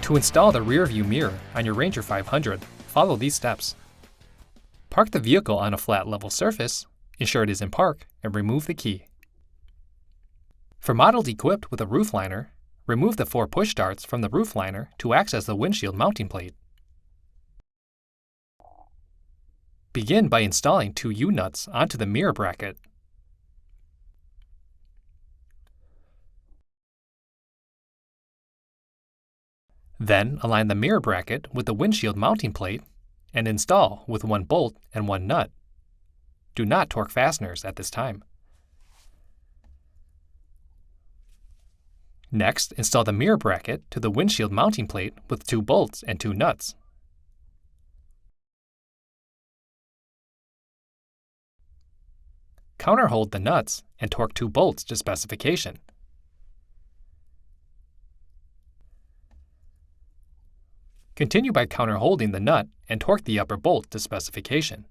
To install the rear view mirror on your Ranger 500, follow these steps. Park the vehicle on a flat level surface, ensure it is in park, and remove the key. For models equipped with a roof liner, remove the 4 push darts from the roof liner to access the windshield mounting plate. Begin by installing 2 U-nuts onto the mirror bracket. Then align the mirror bracket with the windshield mounting plate and install with 1 bolt and 1 nut. Do not torque fasteners at this time. Next, install the mirror bracket to the windshield mounting plate with 2 bolts and 2 nuts. Counterhold the nuts and torque 2 bolts to specification. Continue by counterholding the nut and torque the upper bolt to specification.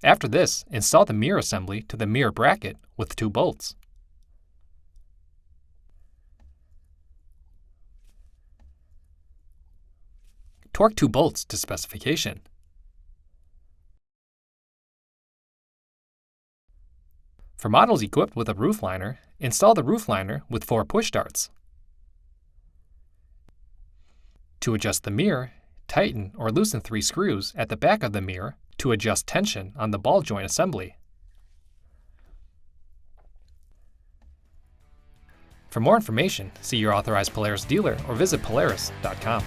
After this, install the mirror assembly to the mirror bracket with 2 bolts. Torque 2 bolts to specification. For models equipped with a roof liner, install the roof liner with 4 push darts. To adjust the mirror, tighten or loosen 3 screws at the back of the mirror to adjust tension on the ball joint assembly. For more information, see your authorized Polaris dealer or visit Polaris.com.